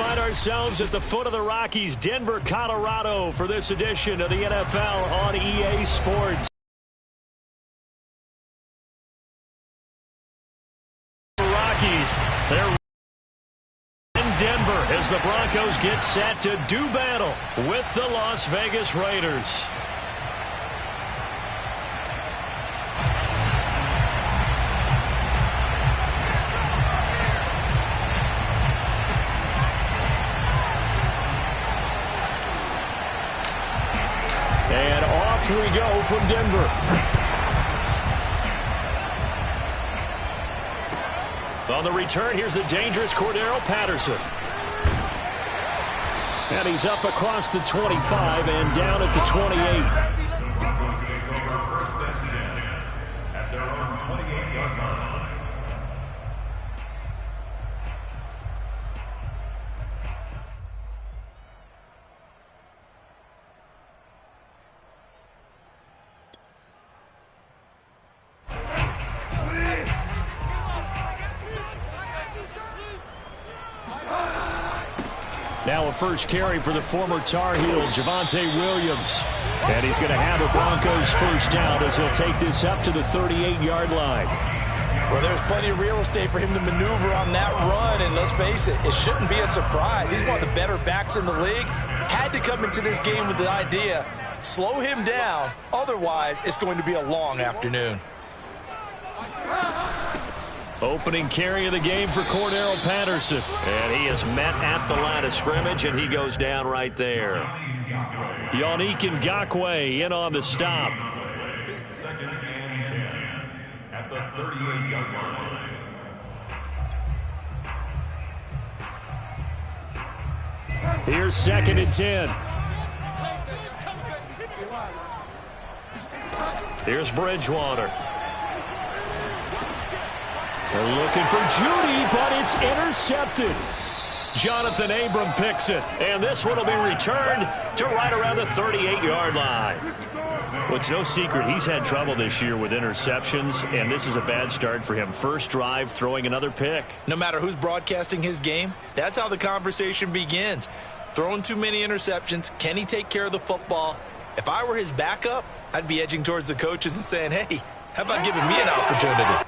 find ourselves at the foot of the Rockies, Denver, Colorado, for this edition of the NFL on EA Sports. The Rockies, they're in Denver as the Broncos get set to do battle with the Las Vegas Raiders. And off we go from Denver. On the return, here's the dangerous Cordero Patterson. And he's up across the 25 and down at the 28. Broncos take over first and 10 at their own 28-yard line. Now a first carry for the former Tar Heel, Javonte Williams. And he's going to have a Broncos first down as he'll take this up to the 38-yard line. Well, there's plenty of real estate for him to maneuver on that run, and let's face it, it shouldn't be a surprise. He's one of the better backs in the league. Had to come into this game with the idea, slow him down, otherwise it's going to be a long afternoon. Opening carry of the game for Cordero Patterson. And he is met at the line of scrimmage, and he goes down right there. Yannick Ngakoue in on the stop. Second and 10 at the 38-yard line. Here's second and 10. Here's Bridgewater. They're looking for Judy, but it's intercepted. Jonathan Abram picks it, and this one will be returned to right around the 38-yard line. Well, it's no secret he's had trouble this year with interceptions, and this is a bad start for him. First drive, throwing another pick. No matter who's broadcasting his game, that's how the conversation begins. Throwing too many interceptions, can he take care of the football? If I were his backup, I'd be edging towards the coaches and saying, hey, how about giving me an opportunity?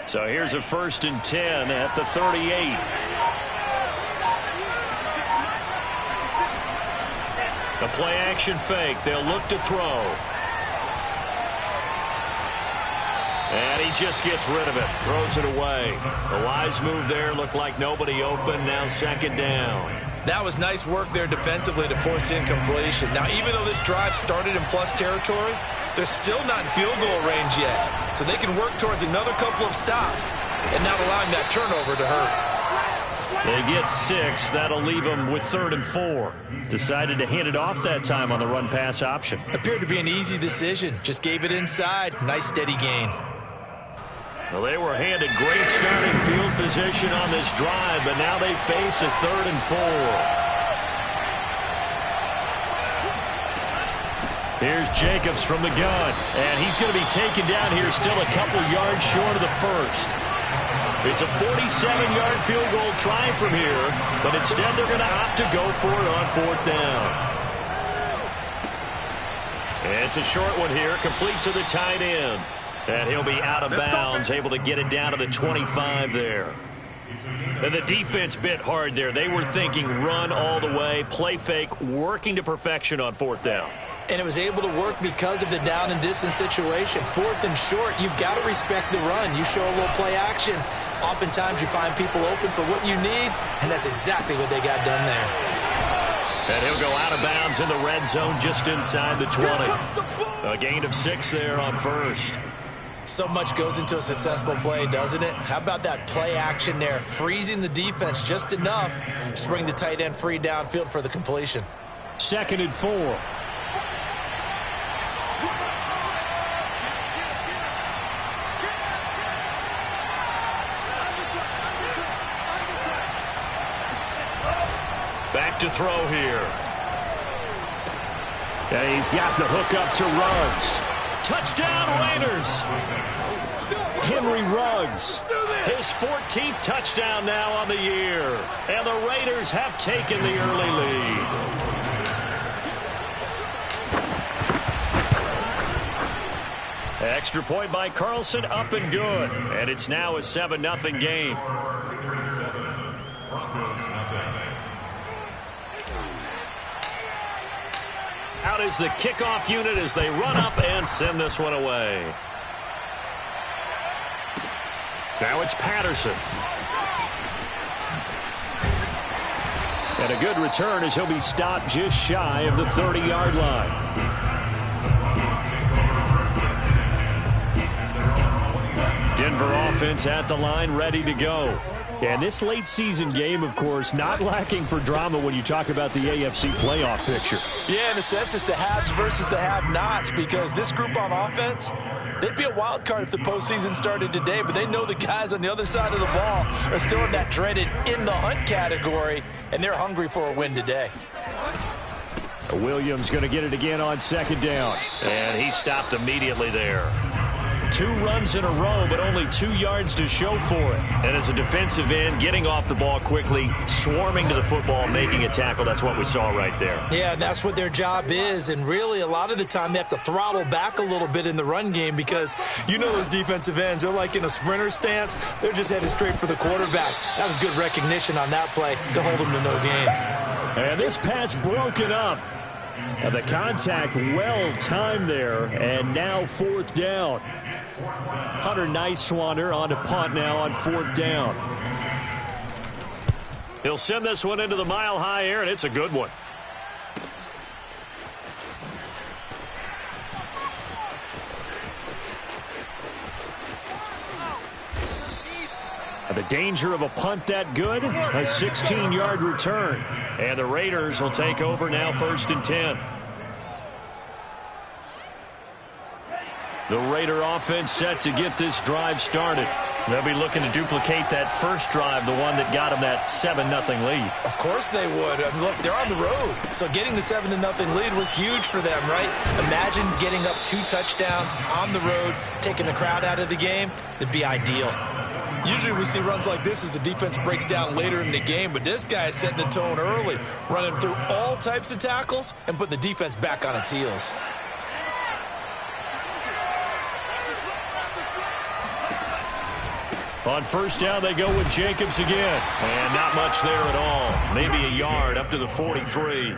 So here's a first and 10 at the 38. The play action fake. They'll look to throw. And he just gets rid of it. Throws it away. A wise move there. Looked like nobody open. Now second down. That was nice work there defensively to force the incompletion. Now, even though this drive started in plus territory, they're still not in field goal range yet. So they can work towards another couple of stops and not allowing that turnover to hurt. They get 6. That'll leave them with 3rd and 4. Decided to hand it off that time on the run-pass option. Appeared to be an easy decision. Just gave it inside. Nice steady gain. Well, they were handed great starting field position on this drive, but now they face a 3rd and 4. Here's Jacobs from the gun, and he's going to be taken down here still a couple yards short of the first. It's a 47-yard field goal try from here, but instead they're going to opt to go for it on 4th down. And it's a short one here, complete to the tight end. And he'll be out of bounds, able to get it down to the 25 there. And the defense bit hard there. They were thinking run all the way, play fake, working to perfection on 4th down. And it was able to work because of the down and distance situation. 4th and short, you've got to respect the run. You show a little play action. Oftentimes you find people open for what you need, and that's exactly what they got done there. And he'll go out of bounds in the red zone just inside the 20. A gain of 6 there on first. So much goes into a successful play, doesn't it? How about that play action there, freezing the defense just enough to bring the tight end free downfield for the completion. 2nd and 4. Back to throw here. And he's got the hook up to Ruggs. Touchdown, Raiders. Henry Ruggs. His 14th touchdown now on the year. And the Raiders have taken the early lead. Extra point by Carlson, up and good. And it's now a 7-0 game. Out is the kickoff unit as they run up and send this one away. Now it's Patterson. And a good return as he'll be stopped just shy of the 30-yard line. Denver offense at the line, ready to go. And this late season game, of course, not lacking for drama when you talk about the AFC playoff picture. Yeah, in a sense, it's the haves versus the have-nots, because this group on offense, they'd be a wild card if the postseason started today, but they know the guys on the other side of the ball are still in that dreaded in-the-hunt category, and they're hungry for a win today. Williams going to get it again on second down. And he stopped immediately there. 2 runs in a row, but only 2 yards to show for it. And as a defensive end, getting off the ball quickly, swarming to the football, making a tackle, that's what we saw right there. Yeah, that's what their job is, and really a lot of the time they have to throttle back a little bit in the run game, because you know those defensive ends, they're like in a sprinter stance. They're just headed straight for the quarterback. That was good recognition on that play to hold them to no gain. And this pass broken up. The contact well timed there, and now 4th down. Hunter Nicewander on to punt now on 4th down. He'll send this one into the mile-high air, and it's a good one. The danger of a punt that good, a 16-yard return. And the Raiders will take over now 1st and 10. The Raider offense set to get this drive started. They'll be looking to duplicate that first drive, the one that got them that 7-0 lead. Of course they would. I mean, look, they're on the road. So getting the 7-0 lead was huge for them, right? Imagine getting up 2 touchdowns on the road, taking the crowd out of the game. It'd be ideal. Usually we see runs like this as the defense breaks down later in the game, but this guy is setting the tone early, running through all types of tackles and putting the defense back on its heels. On 1st down, they go with Jacobs again. And not much there at all. Maybe a yard up to the 43.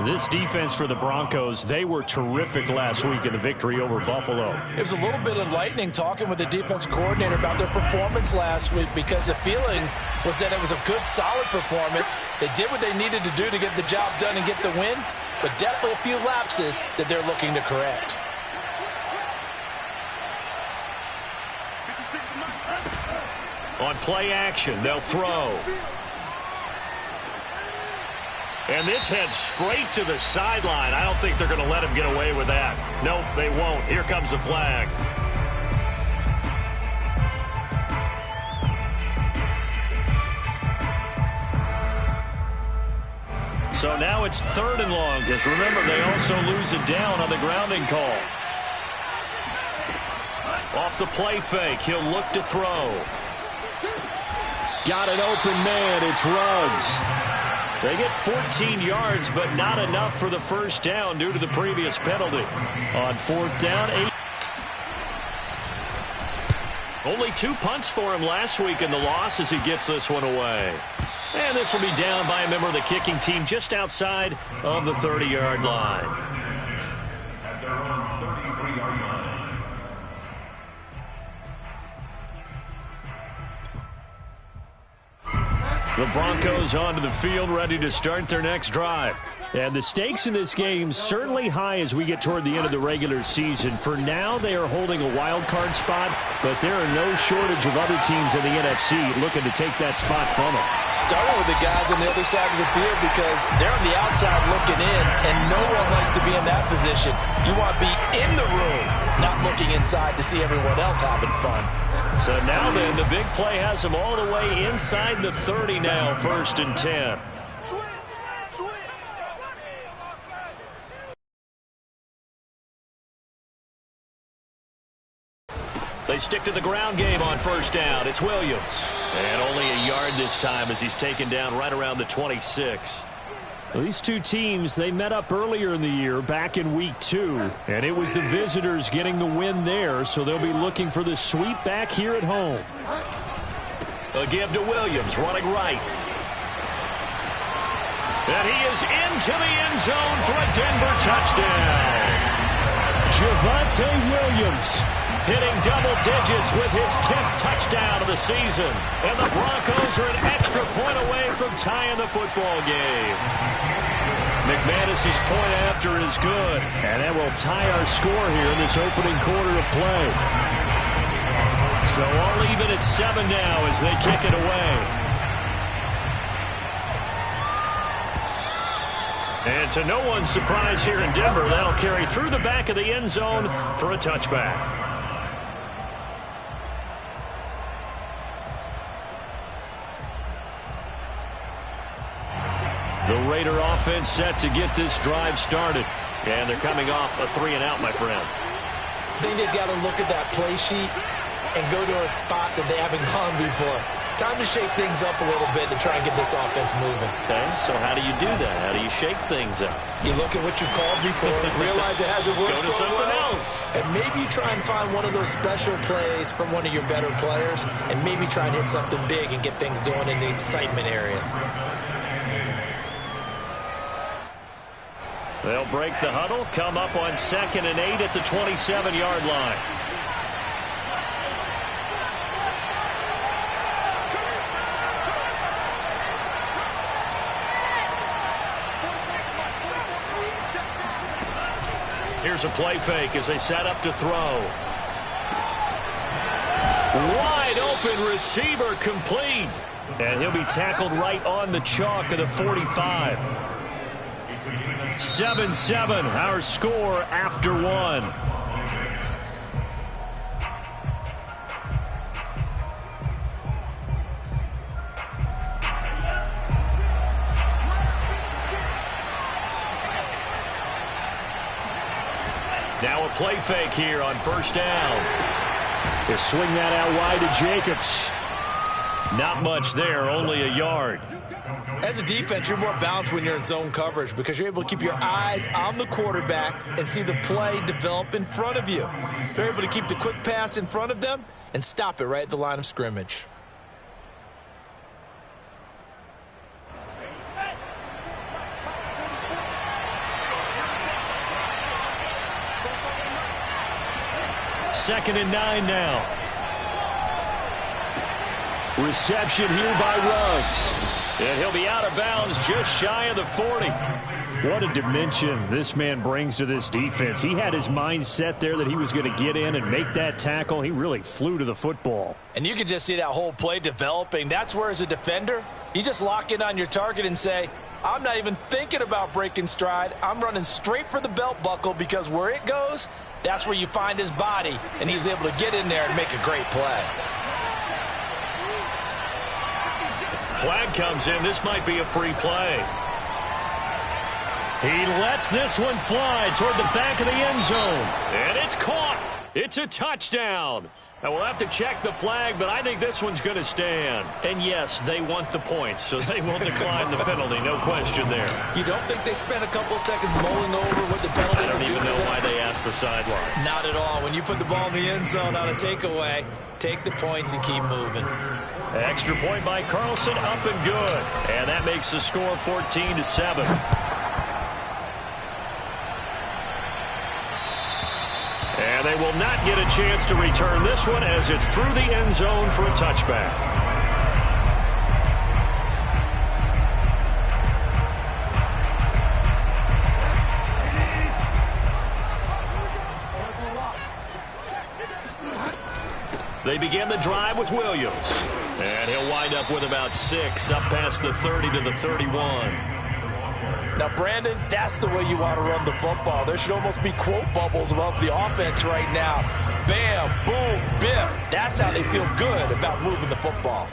This defense for the Broncos, they were terrific last week in the victory over Buffalo. It was a little bit enlightening talking with the defense coordinator about their performance last week, because the feeling was that it was a good, solid performance. They did what they needed to do to get the job done and get the win, but definitely a few lapses that they're looking to correct. On play action, they'll throw. And this heads straight to the sideline. I don't think they're going to let him get away with that. Nope, they won't. Here comes the flag. So now it's 3rd and long, because remember, they also lose it down on the grounding call. Off the play fake, he'll look to throw. Got an open man, it's Ruggs. They get 14 yards, but not enough for the 1st down due to the previous penalty. On 4th down, 8. Only 2 punts for him last week in the loss as he gets this one away. And this will be down by a member of the kicking team just outside of the 30-yard line. At their own 33-yard line. The Broncos onto the field, ready to start their next drive. And the stakes in this game certainly high as we get toward the end of the regular season. For now, they are holding a wild card spot, but there are no shortage of other teams in the NFC looking to take that spot from them. Starting with the guys on the other side of the field, because they're on the outside looking in, and no one likes to be in that position. You want to be in the room, not looking inside to see everyone else having fun. So now then, the big play has him all the way inside the 30 now, 1st and 10. They stick to the ground game on 1st down. It's Williams. And only a yard this time as he's taken down right around the 26. Well, these two teams, they met up earlier in the year back in week 2. And it was the visitors getting the win there, so they'll be looking for the sweep back here at home. A give to Williams, running right. And he is into the end zone for a Denver touchdown. Javonte Williams hitting double digits with his 10th touchdown of the season. And the Broncos are an extra point away from tying the football game. McManus's point after is good. And that will tie our score here in this opening quarter of play. So all even at 7 now as they kick it away. And to no one's surprise here in Denver, that'll carry through the back of the end zone for a touchback. The Raider offense set to get this drive started. And they're coming off a 3-and-out, my friend. I think they've got to look at that play sheet and go to a spot that they haven't gone before. Time to shake things up a little bit to try and get this offense moving. Okay, so how do you do that? How do you shake things up? You look at what you called before, realize it hasn't worked so well. Go to something else. And maybe you try and find one of those special plays from one of your better players, and maybe try and hit something big and get things going in the excitement area. They'll break the huddle, come up on 2nd and 8 at the 27-yard line. Here's a play fake as they set up to throw. Wide open receiver complete. And he'll be tackled right on the chalk of the 45. 7-7, our score after 1. Now a play fake here on 1st down. They swing that out wide to Jacobs. Not much there, only a yard. As a defense, you're more balanced when you're in zone coverage because you're able to keep your eyes on the quarterback and see the play develop in front of you. They're able to keep the quick pass in front of them and stop it right at the line of scrimmage. Second and 9 now. Reception here by Ruggs. And he'll be out of bounds just shy of the 40. What a dimension this man brings to this defense. He had his mind set there that he was going to get in and make that tackle. He really flew to the football. And you can just see that whole play developing. That's where, as a defender, you just lock in on your target and say, I'm not even thinking about breaking stride. I'm running straight for the belt buckle because where it goes, that's where you find his body. And he was able to get in there and make a great play. Flag comes in. This might be a free play. He lets this one fly toward the back of the end zone. And it's caught. It's a touchdown. Now we'll have to check the flag, but I think this one's going to stand. And yes, they want the points, so they will decline the penalty. No question there. You don't think they spent a couple of seconds mulling over what the penalty I don't even know why they asked the sideline. Not at all. When you put the ball in the end zone on a takeaway, take the points and keep moving. Extra point by Carlson, up and good. And that makes the score 14-7. And they will not get a chance to return this one as it's through the end zone for a touchback. They begin the drive with Williams. And he'll wind up with about 6 up past the 30 to the 31. Now, Brandon, that's the way you want to run the football. There should almost be quote bubbles above the offense right now. Bam, boom, biff. That's how they feel good about moving the football.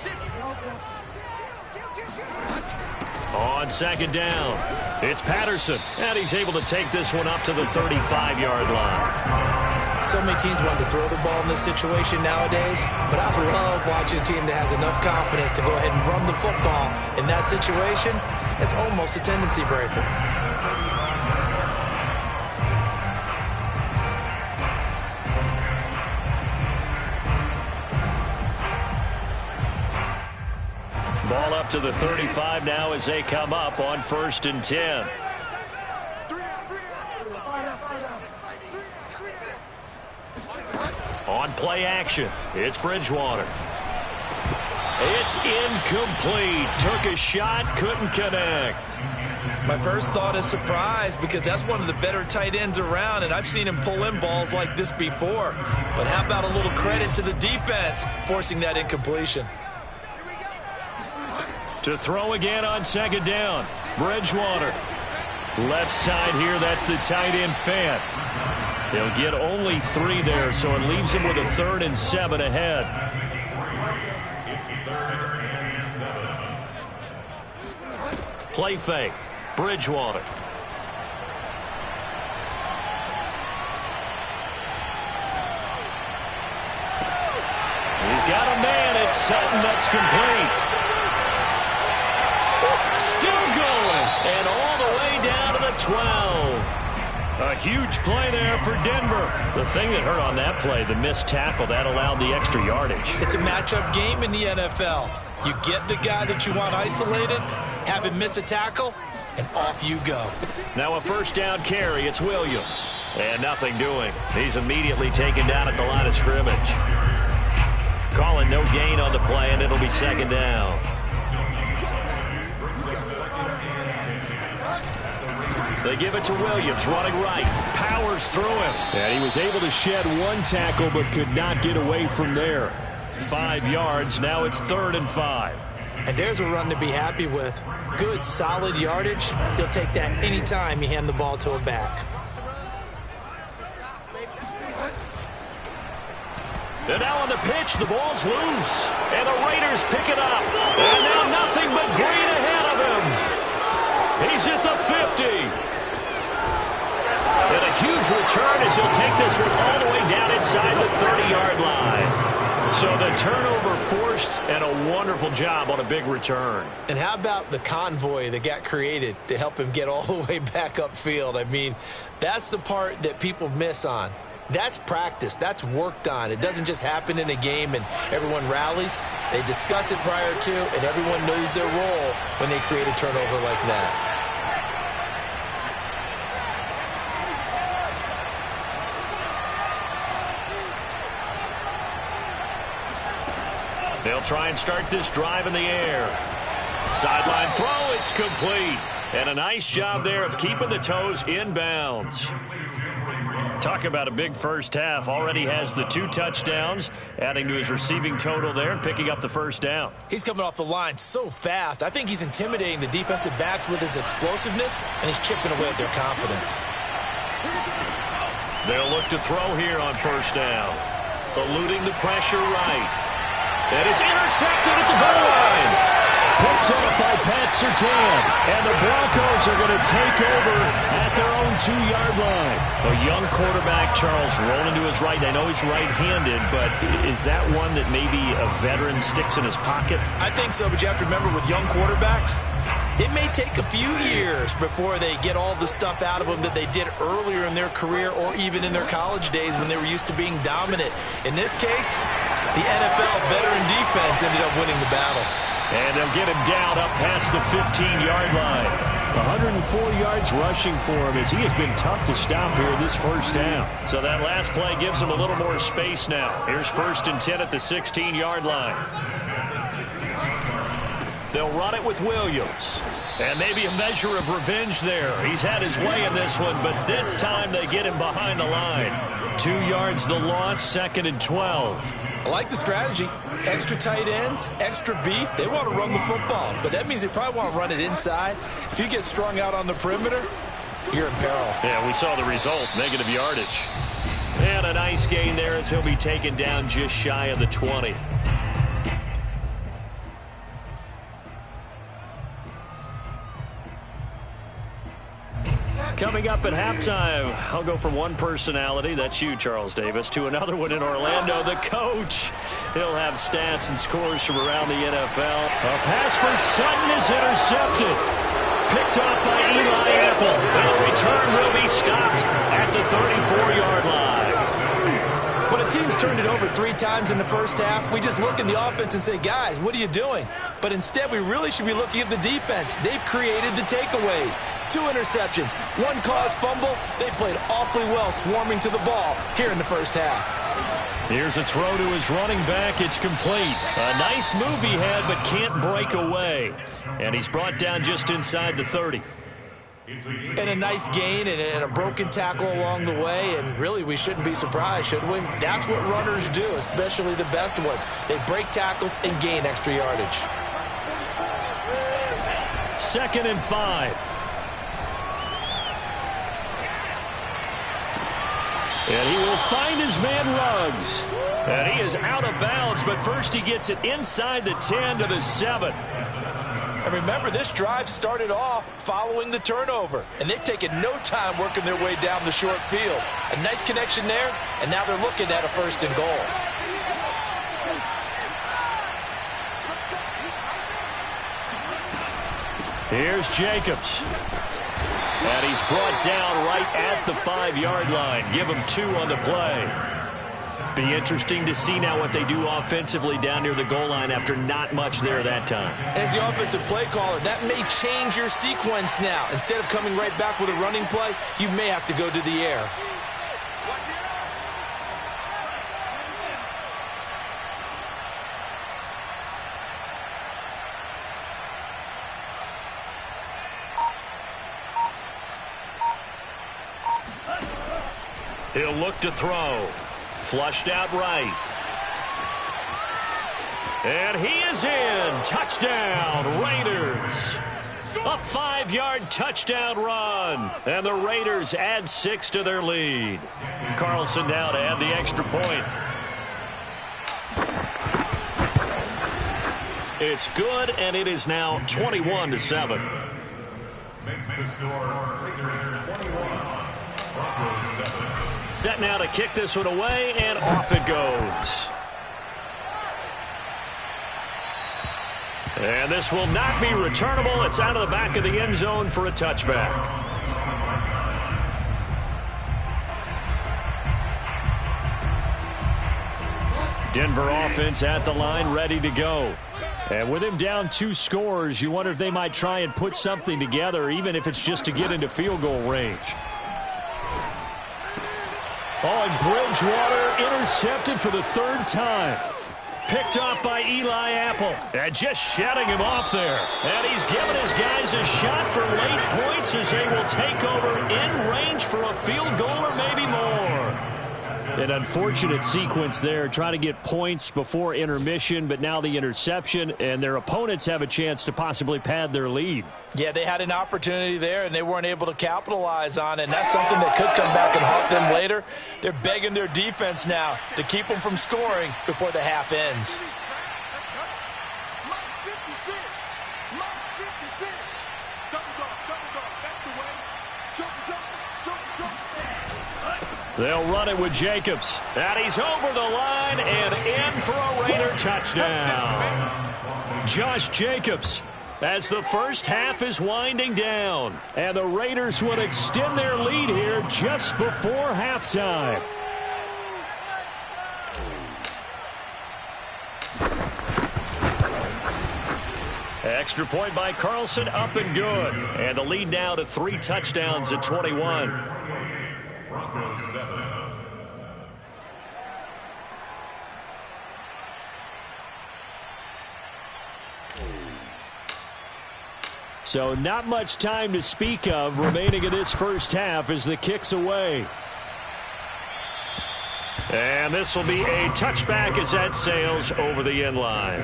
On second down, it's Patterson, and he's able to take this one up to the 35-yard line. So many teams want to throw the ball in this situation nowadays, but I love watching a team that has enough confidence to go ahead and run the football. In that situation, it's almost a tendency breaker. Ball up to the 35 now as they come up on 1st and 10. On play action, it's Bridgewater. It's incomplete. Took a shot, couldn't connect. My first thought is surprise because that's one of the better tight ends around, and I've seen him pull in balls like this before. But how about a little credit to the defense forcing that incompletion? To throw again on second down, Bridgewater. Left side here, that's the tight end Fant. He'll get only 3 there, so it leaves him with a 3rd and 7 ahead. It's 3rd and 7. Play fake, Bridgewater. He's got a man, it's Sutton, that's complete. Still going, and all the way down to the 12. A huge play there for Denver. The thing that hurt on that play, the missed tackle, that allowed the extra yardage. It's a matchup game in the NFL. You get the guy that you want isolated, have him miss a tackle, and off you go. Now a 1st down carry, it's Williams. And nothing doing. He's immediately taken down at the line of scrimmage. Calling no gain on the play, and it'll be 2nd down. They give it to Williams, running right. Powers through him. And he was able to shed 1 tackle, but could not get away from there. 5 yards, now it's 3rd and 5. And there's a run to be happy with. Good, solid yardage. He'll take that anytime you hand the ball to a back. And now on the pitch, the ball's loose. And the Raiders pick it up. And now nothing but green ahead of him. He's at the 50. And a huge return as he'll take this one all the way down inside the 30-yard line. So the turnover forced, and a wonderful job on a big return. And how about the convoy that got created to help him get all the way back upfield? I mean, that's the part that people miss on. That's practice. That's worked on. It doesn't just happen in a game and everyone rallies. They discuss it prior to, and everyone knows their role when they create a turnover like that. They'll try and start this drive in the air. Sideline throw, it's complete. And a nice job there of keeping the toes in bounds. Talk about a big first half. Already has the 2 touchdowns, adding to his receiving total there and picking up the 1st down. He's coming off the line so fast. I think he's intimidating the defensive backs with his explosiveness, and he's chipping away at their confidence. They'll look to throw here on 1st down. Eluding the pressure right. And it's intercepted at the goal line. Picked up by Pat Surtain. And the Broncos are going to take over at their own 2-yard line. A young quarterback, Charles, rolling to his right. I know he's right-handed, but is that one that maybe a veteran sticks in his pocket? I think so, but you have to remember with young quarterbacks, it may take a few years before they get all the stuff out of them that they did earlier in their career or even in their college days when they were used to being dominant. In this case, the NFL veteran defense ended up winning the battle. And they'll get him down up past the 15-yard line. 104 yards rushing for him as he has been tough to stop here in this 1st down. So that last play gives him a little more space now. Here's 1st and 10 at the 16-yard line. They'll run it with Williams. And maybe a measure of revenge there. He's had his way in this one, but this time they get him behind the line. 2 yards the loss, 2nd and 12. I like the strategy. Extra tight ends, extra beef. They want to run the football, but that means they probably want to run it inside. If you get strung out on the perimeter, you're in peril. Yeah, we saw the result, negative yardage. And a nice gain there as he'll be taken down just shy of the 20. Coming up at halftime, I'll go from one personality, that's you, Charles Davis, to another one in Orlando, the coach. He'll have stats and scores from around the NFL. A pass for Sutton is intercepted. Picked off by Eli Apple. And the return will be stopped at the 34-yard line. When a team's turned it over 3 times in the first half, we just look at the offense and say, guys, what are you doing? But instead, we really should be looking at the defense. They've created the takeaways. 2 interceptions, 1 caused fumble. They played awfully well swarming to the ball here in the first half. Here's a throw to his running back. It's complete. A nice move he had, but can't break away. And he's brought down just inside the 30. And a nice gain and a broken tackle along the way. And really, we shouldn't be surprised, should we? That's what runners do, especially the best ones. They break tackles and gain extra yardage. 2nd and 5. And he will find his man Ruggs. And he is out of bounds, but first he gets it inside the 10 to the 7. And remember, this drive started off following the turnover. And they've taken no time working their way down the short field. A nice connection there, and now they're looking at a 1st and goal. Here's Jacobs. And he's brought down right at the 5-yard line. Give him 2 on the play. Be interesting to see now what they do offensively down near the goal line after not much there that time. As the offensive play caller, that may change your sequence now. Instead of coming right back with a running play, you may have to go to the air. He'll look to throw. Flushed out right. And he is in. Touchdown, Raiders. A 5-yard touchdown run. And the Raiders add 6 to their lead. Carlson now to add the extra point. It's good, and it is now 21-7. Makes the score Raiders 21, Broncos 7. Set now to kick this one away, and off it goes. And this will not be returnable. It's out of the back of the end zone for a touchback. Denver offense at the line, ready to go. And with him down 2 scores, you wonder if they might try and put something together, even if it's just to get into field goal range. Oh, and Bridgewater intercepted for the 3rd time. Picked off by Eli Apple. And just shutting him off there. And he's given his guys a shot for late points as they will take over in range for a field goal or maybe more. An unfortunate sequence there, trying to get points before intermission, but now the interception, and their opponents have a chance to possibly pad their lead. Yeah, they had an opportunity there, and they weren't able to capitalize on it, and that's something that could come back and haunt them later. They're begging their defense now to keep them from scoring before the half ends. They'll run it with Jacobs. And he's over the line and in for a Raider touchdown. Josh Jacobs as the first half is winding down. And the Raiders will extend their lead here just before halftime. Extra point by Carlson, up and good. And the lead now to 3 touchdowns at 21. Broncos 7. So not much time to speak of remaining in this first half as the kick's away. And this will be a touchback as that sails over the end line.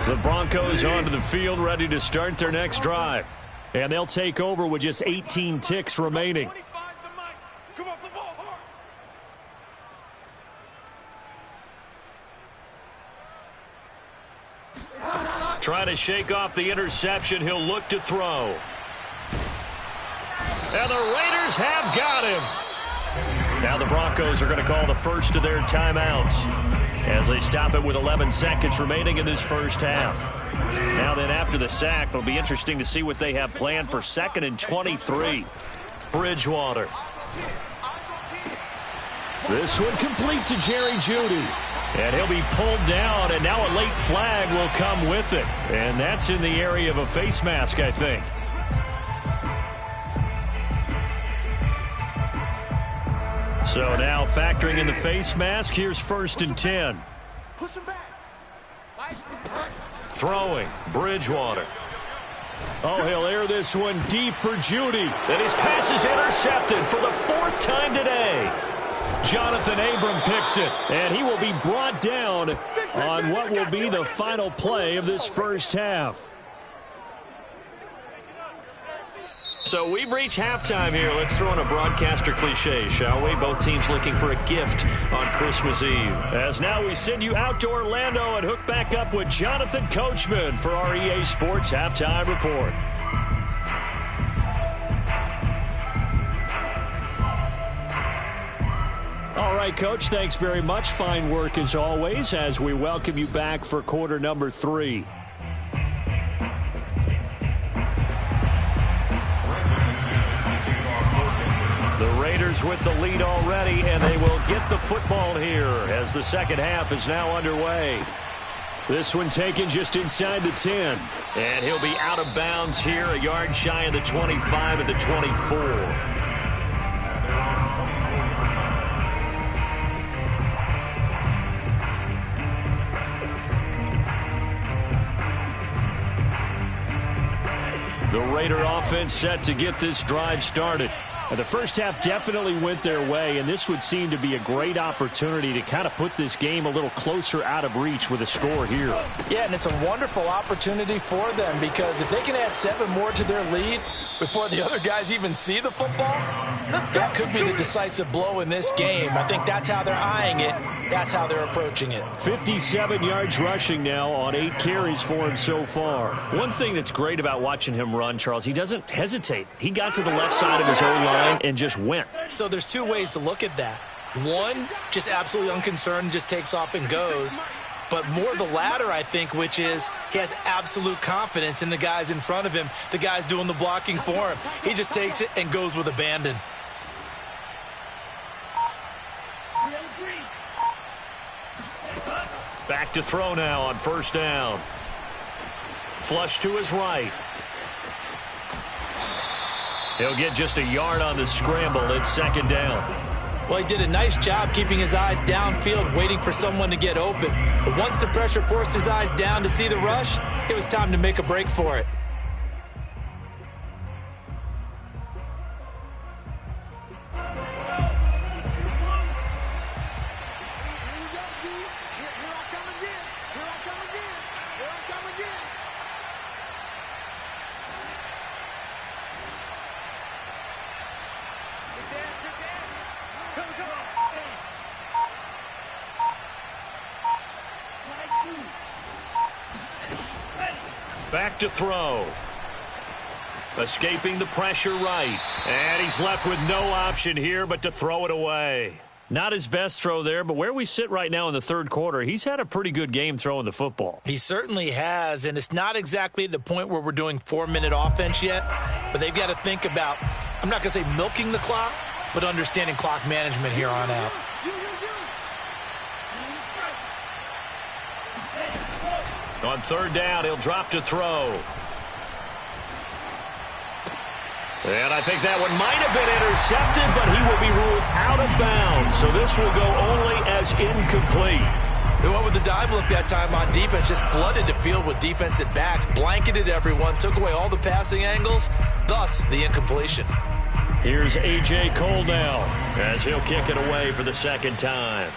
The Broncos onto the field, ready to start their next drive. And they'll take over with just 18 ticks remaining. Trying to shake off the interception. He'll look to throw. And the Raiders have got him. Now the Broncos are going to call the first of their timeouts as they stop it with 11 seconds remaining in this first half. Now then, after the sack, it'll be interesting to see what they have planned for 2nd and 23. Bridgewater. This one complete to Jerry Jeudy. And he'll be pulled down, and now a late flag will come with it. And that's in the area of a face mask, I think. So now factoring in the face mask, here's 1st and 10. Push him back. Throwing, Bridgewater. Oh, he'll air this one deep for Jeudy. And his pass is intercepted for the 4th time today. Jonathan Abram picks it. And he will be brought down on what will be the final play of this first half. So we've reached halftime here. Let's throw in a broadcaster cliche, shall we? Both teams looking for a gift on Christmas Eve. As now we send you out to Orlando and hook back up with Jonathan Coachman for our EA Sports Halftime Report. All right, Coach, thanks very much. Fine work as always as we welcome you back for quarter number 3. The Raiders with the lead already, and they will get the football here as the second half is now underway. This one taken just inside the 10. And he'll be out of bounds here, a yard shy of the 25 and the 24. The Raider offense set to get this drive started. The first half definitely went their way, and this would seem to be a great opportunity to kind of put this game a little closer out of reach with a score here. Yeah, and it's a wonderful opportunity for them because if they can add 7 more to their lead before the other guys even see the football, that could be the decisive blow in this game. I think that's how they're eyeing it. That's how they're approaching it. 57 yards rushing now on 8 carries for him so far. One thing that's great about watching him run, Charles, he doesn't hesitate. He got to the left side of his own line and just went. So there's 2 ways to look at that. One, just absolutely unconcerned, just takes off and goes. But more the latter, I think, which is he has absolute confidence in the guys in front of him, the guys doing the blocking for him. He just takes it and goes with abandon. Back to throw now on first down. Flush to his right. He'll get just a yard on the scramble. It's second down. Well, he did a nice job keeping his eyes downfield, waiting for someone to get open. But once the pressure forced his eyes down to see the rush, it was time to make a break for it. Back to throw. Escaping the pressure right. And he's left with no option here but to throw it away. Not his best throw there, but where we sit right now in the third quarter, he's had a pretty good game throwing the football. He certainly has, and it's not exactly at the point where we're doing 4-minute offense yet, but they've got to think about, I'm not going to say milking the clock, but understanding clock management here on out. On third down, he'll drop to throw. And I think that one might have been intercepted, but he will be ruled out of bounds. So this will go only as incomplete. They went with the dime look that time on defense, just flooded the field with defensive backs, blanketed everyone, took away all the passing angles, thus the incompletion. Here's A.J. Cole now as he'll kick it away for the second time.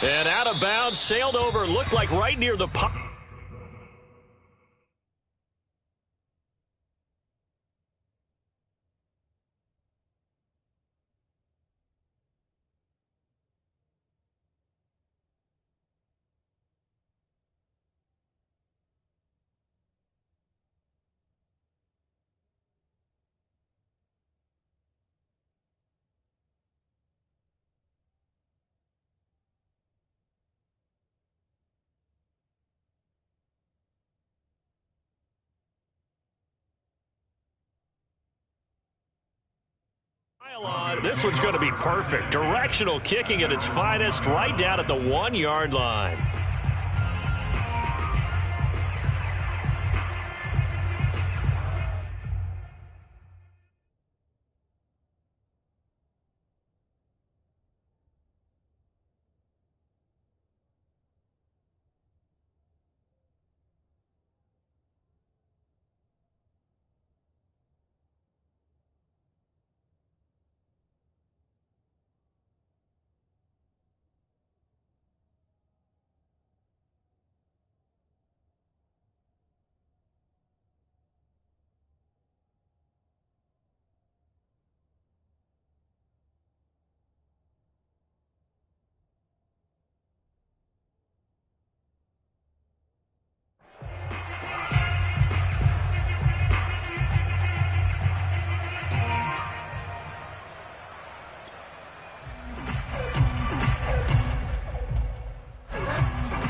And out of bounds, sailed over, looked like right near the puck. This one's going to be perfect. Directional kicking at its finest, right down at the 1-yard line.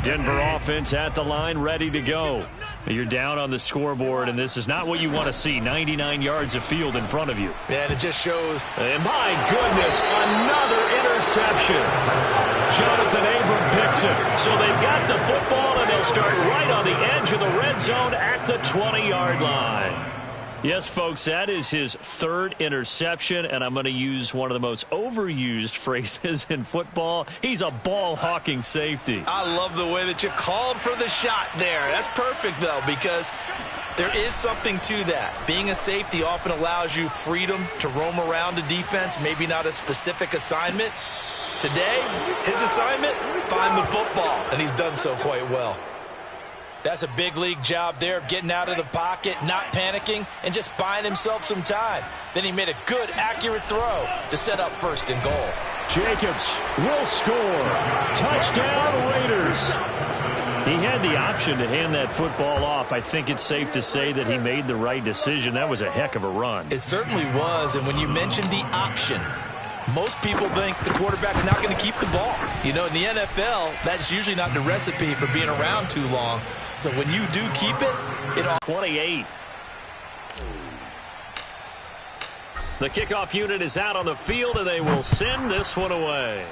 Denver offense at the line, ready to go. You're down on the scoreboard, and this is not what you want to see. 99 yards of field in front of you. And it just shows. And my goodness, another interception. Jonathan Abram picks it. So they've got the football, and they'll start right on the edge of the red zone at the 20-yard line. Yes, folks, that is his third interception, and I'm going to use one of the most overused phrases in football. He's a ball-hawking safety. I love the way that you called for the shot there. That's perfect, though, because there is something to that. Being a safety often allows you freedom to roam around a defense, maybe not a specific assignment. Today, his assignment, find the football, and he's done so quite well. That's a big league job there of getting out of the pocket, not panicking, and just buying himself some time. Then he made a good, accurate throw to set up first and goal. Jacobs will score. Touchdown, Raiders. He had the option to hand that football off. I think it's safe to say that he made the right decision. That was a heck of a run. It certainly was, and when you mentioned the option, most people think the quarterback's not going to keep the ball. You know, in the NFL, that's usually not the recipe for being around too long. So when you do keep it, it all 28. The kickoff unit is out on the field, and they will send this one away.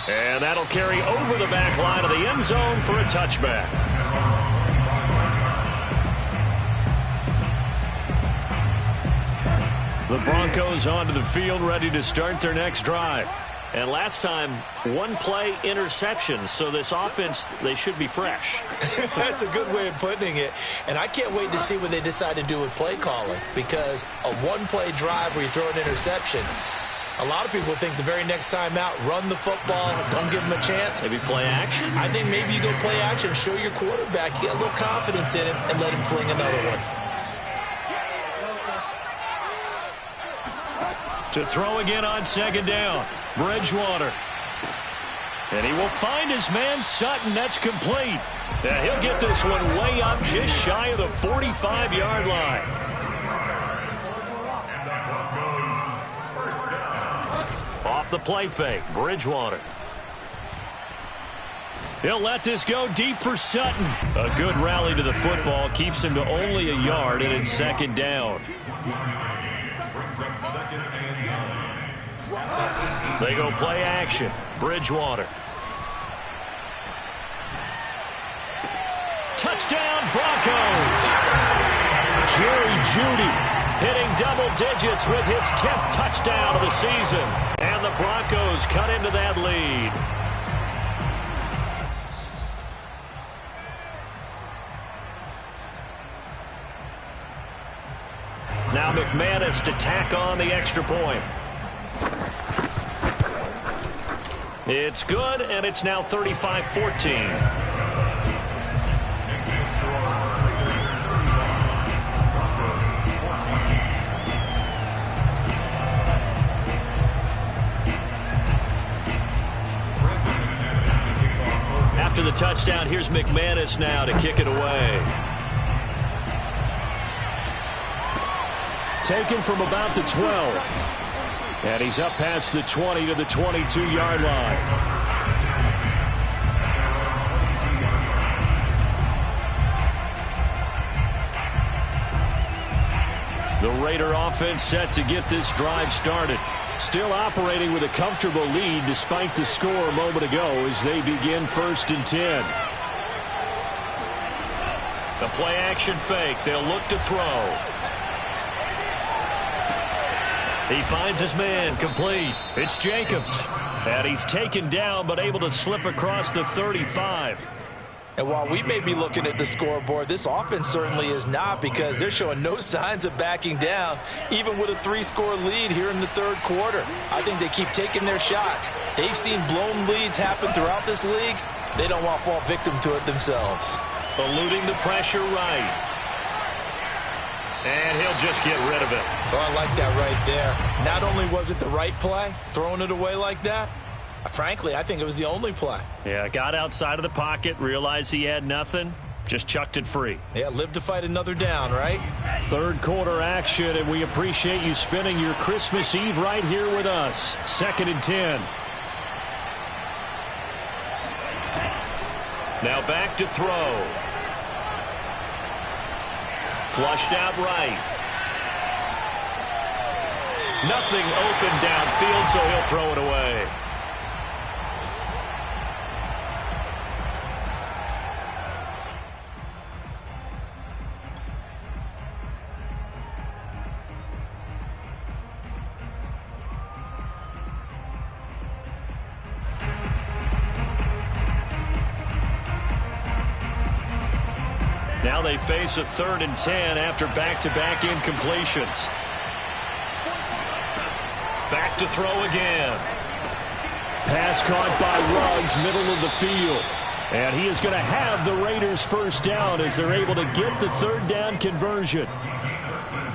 And that'll carry over the back line of the end zone for a touchback. The Broncos onto the field, ready to start their next drive. And last time, one-play interception, so this offense, they should be fresh. That's a good way of putting it. And I can't wait to see what they decide to do with play calling, because a one-play drive where you throw an interception, a lot of people think the very next time out, run the football, don't give them a chance. Maybe play action? I think maybe you go play action, show your quarterback, get a little confidence in him, and let him fling another one. To throw again on second down. Bridgewater. And he will find his man Sutton. That's complete. Yeah, he'll get this one way up just shy of the 45-yard line. Off the play fake, Bridgewater. He'll let this go deep for Sutton. A good rally to the football keeps him to only a yard, and it's second down. They go play action. Bridgewater. Touchdown, Broncos. Jerry Jeudy hitting double digits with his 10th touchdown of the season. And the Broncos cut into that lead. Now McManus to tack on the extra point. It's good, and it's now 35-14. After the touchdown, here's McManus now to kick it away. Taken from about the 12. And he's up past the 20 to the 22-yard line. The Raider offense set to get this drive started. Still operating with a comfortable lead despite the score a moment ago as they begin 1st and 10. The play action fake. They'll look to throw. He finds his man, complete. It's Jacobs. And he's taken down but able to slip across the 35. And while we may be looking at the scoreboard, this offense certainly is not, because they're showing no signs of backing down, even with a 3-score lead here in the 3rd quarter. I think they keep taking their shots. They've seen blown leads happen throughout this league. They don't want to fall victim to it themselves. Eluding the pressure right. And he'll just get rid of it. Oh, I like that right there. Not only was it the right play, throwing it away like that, frankly, I think it was the only play. Yeah, got outside of the pocket, realized he had nothing, just chucked it free. Yeah, live to fight another down, right? 3rd quarter action, and we appreciate you spending your Christmas Eve right here with us. 2nd and 10. Now back to throw. Flushed out right. Nothing open downfield, so he'll throw it away. Now they face a 3rd and 10 after back-to-back incompletions. Back to throw again. Pass caught by Ruggs, middle of the field. And he is going to have the Raiders 1st down as they're able to get the 3rd down conversion.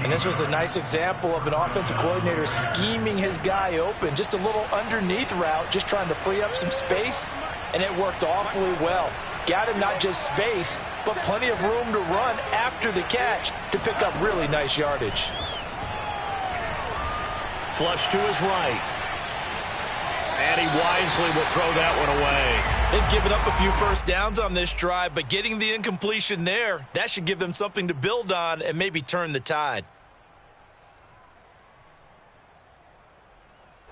And this was a nice example of an offensive coordinator scheming his guy open. Just a little underneath route, just trying to free up some space, and it worked awfully well. Got him not just space, but plenty of room to run after the catch to pick up really nice yardage. Flush to his right. And he wisely will throw that one away. They've given up a few 1st downs on this drive, but getting the incompletion there, that should give them something to build on and maybe turn the tide.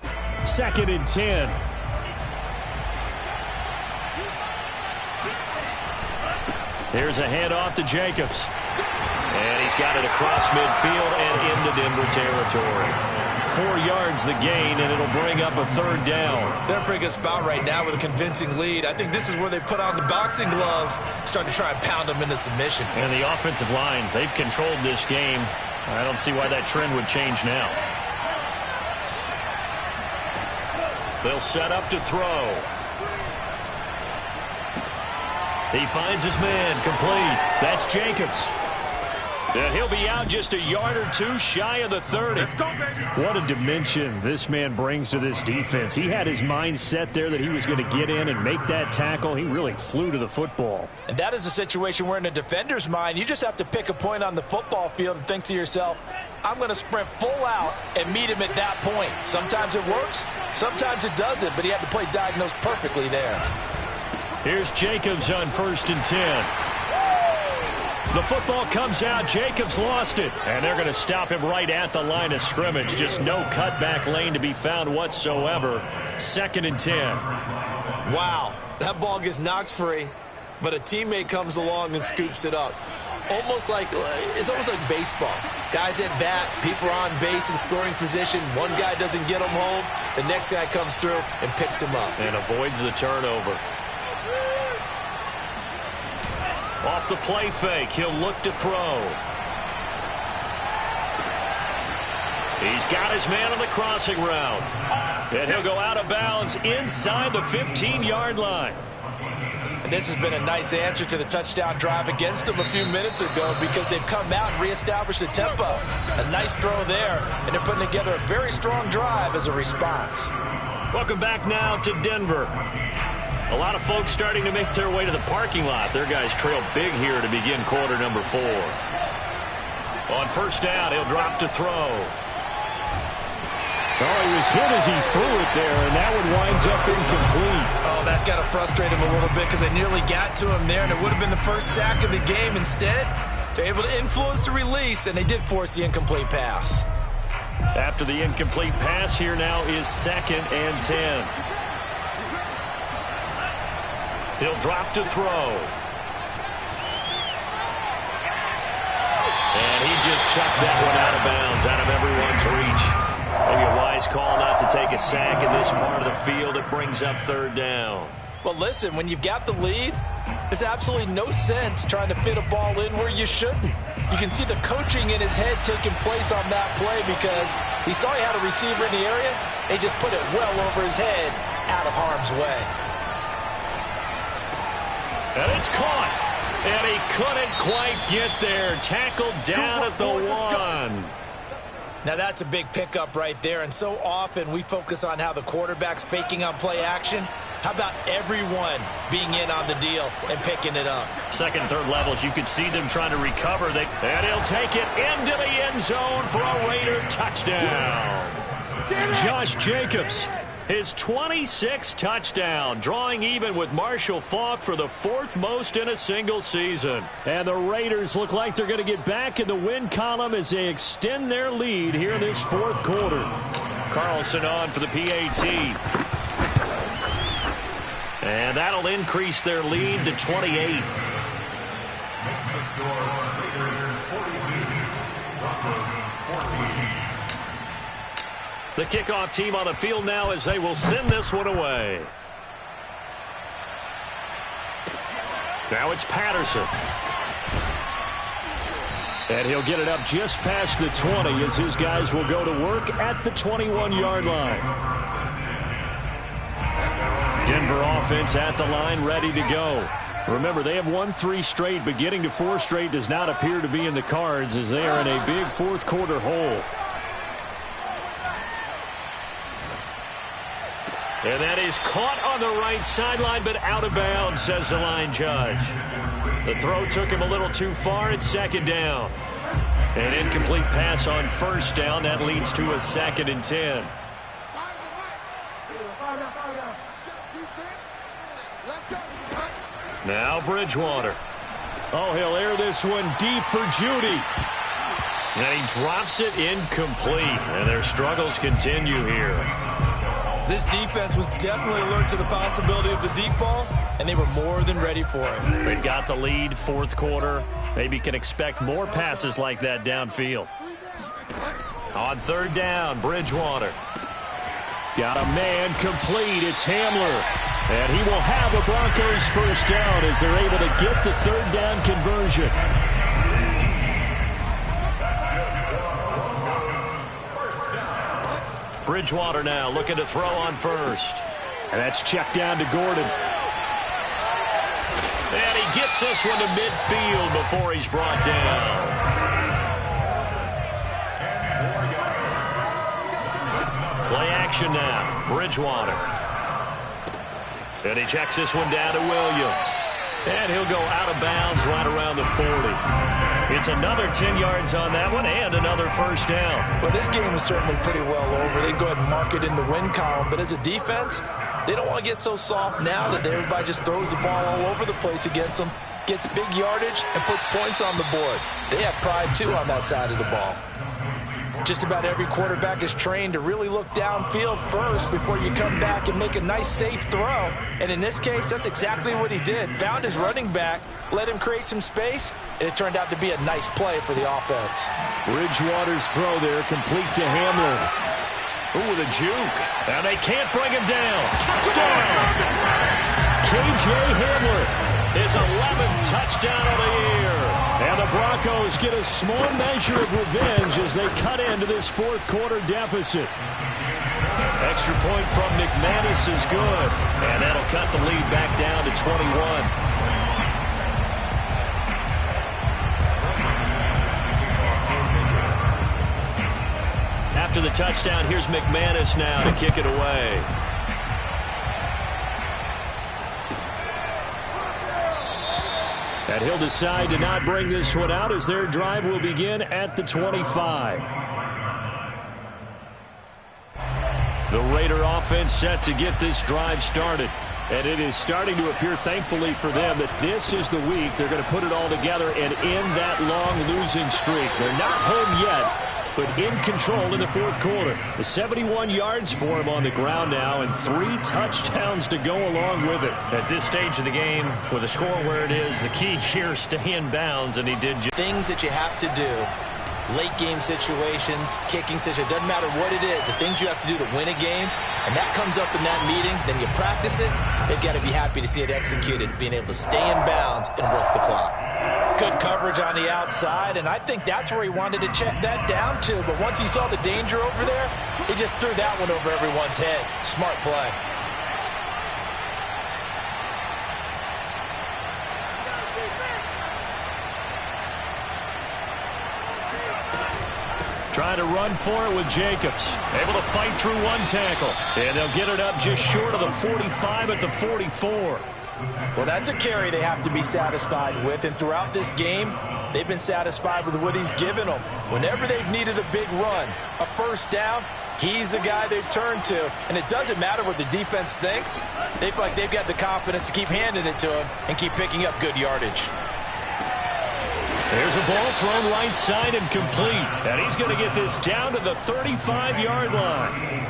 2nd and 10. Here's a handoff to Jacobs. And he's got it across midfield and into Denver territory. 4 yards the gain, and it'll bring up a 3rd down. They're in a pretty good spot right now with a convincing lead. I think this is where they put on the boxing gloves, start to try and pound them into submission. And the offensive line, they've controlled this game. I don't see why that trend would change now. They'll set up to throw. He finds his man, complete. That's Jacobs. And he'll be out just a yard or two shy of the 30. Let's go, baby. What a dimension this man brings to this defense. He had his mind set there that he was going to get in and make that tackle. He really flew to the football. And that is a situation where in a defender's mind, you just have to pick a point on the football field and think to yourself, I'm going to sprint full out and meet him at that point. Sometimes it works, sometimes it doesn't, but he had to play diagnose perfectly there. Here's Jacobs on 1st and 10. The football comes out. Jacobs lost it. And they're going to stop him right at the line of scrimmage. Just no cutback lane to be found whatsoever. 2nd and 10. Wow, that ball gets knocked free. but a teammate comes along and scoops it up. It's almost like baseball. Guys at bat, people are on base in scoring position. One guy doesn't get him home. The next guy comes through and picks him up. And avoids the turnover. Off the play fake, he'll look to throw. He's got his man on the crossing route. And he'll go out of bounds inside the 15-yard line. And this has been a nice answer to the touchdown drive against them a few minutes ago because they've come out and reestablished the tempo. A nice throw there, and they're putting together a very strong drive as a response. Welcome back now to Denver. A lot of folks starting to make their way to the parking lot. Their guys trail big here to begin quarter number 4. On first down, he'll drop to throw. Oh, he was hit as he threw it there, and that one winds up incomplete. Oh, that's got to frustrate him a little bit because they nearly got to him there, and it would have been the first sack of the game. Instead, they're able to influence the release, and they did force the incomplete pass. After the incomplete pass, here now is 2nd and 10. He'll drop to throw. And he just chucked that one out of bounds, out of everyone's reach. Maybe a wise call not to take a sack in this part of the field. It brings up 3rd down. Well, listen, when you've got the lead, there's absolutely no sense trying to fit a ball in where you shouldn't. You can see the coaching in his head taking place on that play because he saw he had a receiver in the area. He just put it well over his head, out of harm's way. And it's caught. And he couldn't quite get there. Tackled down at the 1. Now that's a big pickup right there, and so often we focus on how the quarterback's faking on play action. How about everyone being in on the deal and picking it up? 2nd and 3rd levels, you could see them trying to recover. And he'll take it into the end zone for a Raider touchdown. Josh Jacobs, his 26th touchdown, drawing even with Marshall Faulk for the 4th most in a single season. And the Raiders look like they're going to get back in the win column as they extend their lead here in this 4th quarter. Carlson on for the PAT. And that'll increase their lead to 28. Makes the score Raiders 42, Broncos 14. The kickoff team on the field now as they will send this one away. Now it's Patterson. And he'll get it up just past the 20 as his guys will go to work at the 21-yard line. Denver offense at the line, ready to go. Remember, they have won 3 straight, but getting to 4 straight does not appear to be in the cards as they are in a big 4th quarter hole. And that is caught on the right sideline, but out of bounds, says the line judge. The throw took him a little too far. It's 2nd down. An incomplete pass on 1st down. That leads to a 2nd and 10. Now Bridgewater. Oh, he'll air this one deep for Judy. And he drops it incomplete. And their struggles continue here. This defense was definitely alert to the possibility of the deep ball, and they were more than ready for it. They've got the lead, 4th quarter. Maybe can expect more passes like that downfield. On 3rd down, Bridgewater. Got a man complete. It's Hamler. And he will have a Broncos 1st down as they're able to get the 3rd down conversion. Bridgewater now looking to throw on 1st. And that's checked down to Gordon. And he gets this one to midfield before he's brought down. Play action now. Bridgewater. And he checks this one down to Williams. And he'll go out of bounds right around the 40. It's another 10 yards on that one and another 1st down. Well, this game is certainly pretty well over. They go ahead and mark it in the win column. But as a defense, they don't want to get so soft now that everybody just throws the ball all over the place against them, gets big yardage, and puts points on the board. They have pride, too, on that side of the ball. Just about every quarterback is trained to really look downfield first before you come back and make a nice, safe throw. And in this case, that's exactly what he did. Found his running back, let him create some space, and it turned out to be a nice play for the offense. Bridgewater's throw there, complete to Hamler. Ooh, with a juke. And they can't bring him down. Touchdown! K.J. Hamler. His 11th touchdown of the year. And the Broncos get a small measure of revenge as they cut into this fourth quarter deficit. Extra point from McManus is good. And that'll cut the lead back down to 21. After the touchdown, here's McManus now to kick it away. And he'll decide to not bring this one out as their drive will begin at the 25. The Raider offense set to get this drive started. And it is starting to appear, thankfully for them, that this is the week they're going to put it all together and end that long losing streak. They're not home yet, but in control in the fourth quarter. The 71 yards for him on the ground now and 3 touchdowns to go along with it. At this stage of the game, with the score where it is, the key here is stay in bounds, and he did. Things that you have to do, late game situations, kicking situations, doesn't matter what it is, the things you have to do to win a game, and that comes up in that meeting, then you practice it, they've got to be happy to see it executed, being able to stay in bounds and work the clock. Good coverage on the outside, and I think that's where he wanted to check that down to. But once he saw the danger over there, he just threw that one over everyone's head. Smart play. Trying to run for it with Jacobs. Able to fight through one tackle. And they'll get it up just short of the 45 at the 44. Well, that's a carry they have to be satisfied with. And throughout this game, they've been satisfied with what he's given them. Whenever they've needed a big run, a first down, he's the guy they've turned to. And it doesn't matter what the defense thinks. They feel like they've got the confidence to keep handing it to him and keep picking up good yardage. There's a ball thrown right side and complete. And he's going to get this down to the 35-yard line.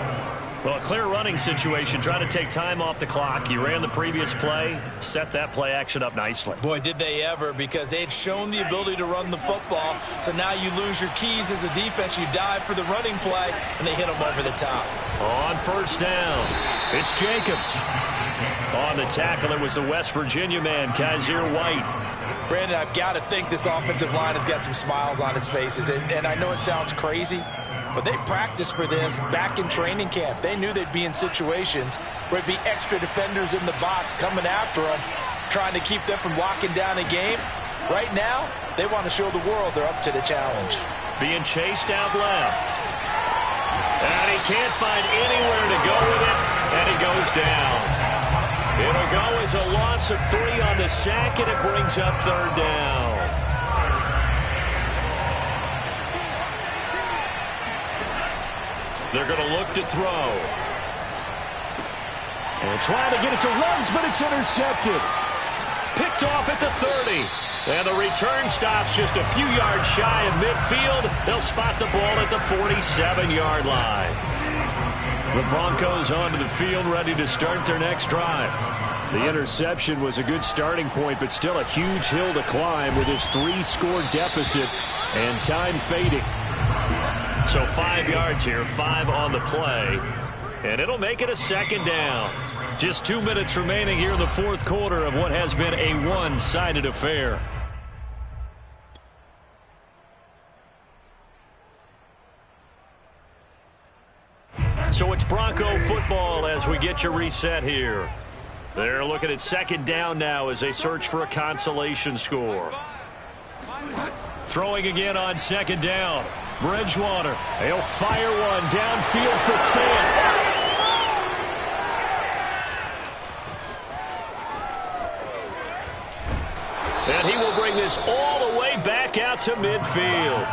Well, a clear running situation, trying to take time off the clock. He ran the previous play, set that play action up nicely. Boy, did they ever, because they had shown the ability to run the football. So now you lose your keys as a defense. You dive for the running play, and they hit them over the top. On first down, it's Jacobs. On the tackle, it was the West Virginia man, Kaiser White. Brandon, I've got to think this offensive line has got some smiles on its faces. And I know it sounds crazy, but they practiced for this back in training camp. They knew they'd be in situations where it'd be extra defenders in the box coming after them, trying to keep them from locking down a game. Right now, they want to show the world they're up to the challenge. Being chased out left. And he can't find anywhere to go with it, and he goes down. It'll go as a loss of 3 on the sack, and it brings up third down. They're going to look to throw. And trying to get it to runs, but it's intercepted. Picked off at the 30. And the return stops just a few yards shy of midfield. They'll spot the ball at the 47-yard line. The Broncos onto the field, ready to start their next drive. The interception was a good starting point, but still a huge hill to climb with his 3-score deficit and time fading. So 5 yards here, 5 on the play, and it'll make it a second down. Just 2 minutes remaining here in the fourth quarter of what has been a one-sided affair. So it's Bronco football as we get you reset here. They're looking at second down now as they search for a consolation score. Throwing again on second down. Bridgewater. He'll fire one downfield for Fant. And he will bring this all the way back out to midfield.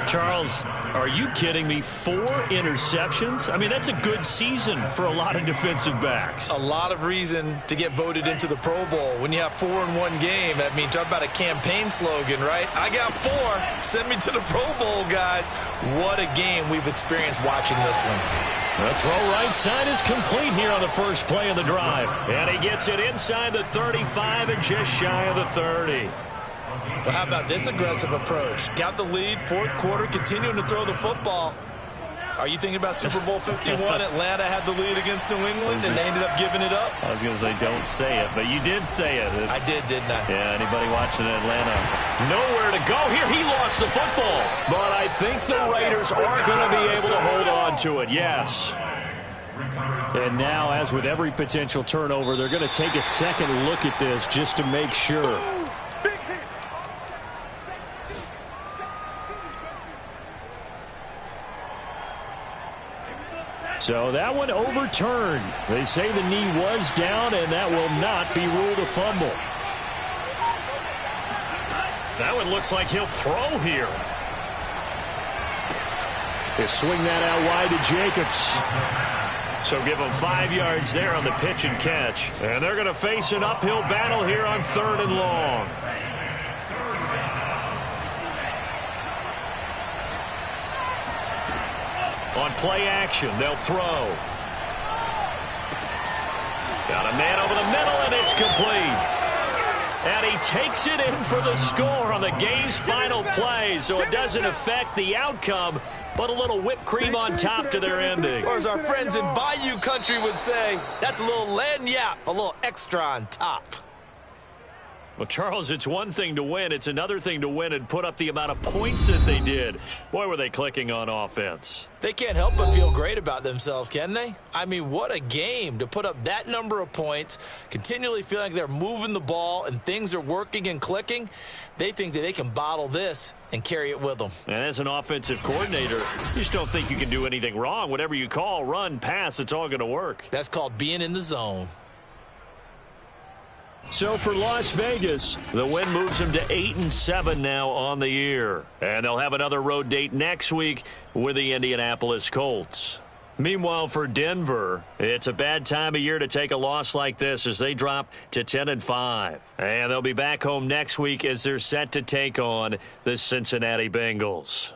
Charles, Are you kidding me? 4 interceptions? I mean, that's a good season for a lot of defensive backs. A lot of reason to get voted into the Pro Bowl. When you have 4 in one game, I mean, talk about a campaign slogan, right? I got 4. Send me to the Pro Bowl, guys. What a game we've experienced watching this one. The throw right side is complete here on the first play of the drive. And he gets it inside the 35 and just shy of the 30. Well, how about this aggressive approach? Got the lead, fourth quarter, continuing to throw the football. Are you thinking about Super Bowl 51? Atlanta had the lead against New England, and they ended up giving it up? I was going to say don't say it, but you did say it. I did, didn't I? Yeah, anybody watching Atlanta? Nowhere to go here. He lost the football. But I think the Raiders are going to be able to hold on to it, yes. And now, as with every potential turnover, they're going to take a second look at this just to make sure. So that one overturned. They say the knee was down, and that will not be ruled a fumble. That one looks like he'll throw here. They swing that out wide to Jacobs. So give him 5 yards there on the pitch and catch. And they're going to face an uphill battle here on 3rd and long. On play action, they'll throw. Got a man over the middle, and it's complete. And he takes it in for the score on the game's final play, so it doesn't affect the outcome, but a little whipped cream on top to their ending. Or as our friends in Bayou Country would say, that's a little lagniappe, a little extra on top. Well, Charles, it's one thing to win. It's another thing to win and put up the amount of points that they did. Boy, were they clicking on offense. They can't help but feel great about themselves, can they? I mean, what a game to put up that number of points, continually feeling like they're moving the ball and things are working and clicking. They think that they can bottle this and carry it with them. And as an offensive coordinator, you just don't think you can do anything wrong. Whatever you call, run, pass, it's all going to work. That's called being in the zone. So for Las Vegas, the win moves them to 8-7 now on the year. And they'll have another road date next week with the Indianapolis Colts. Meanwhile, for Denver, it's a bad time of year to take a loss like this as they drop to 10-5. And they'll be back home next week as they're set to take on the Cincinnati Bengals.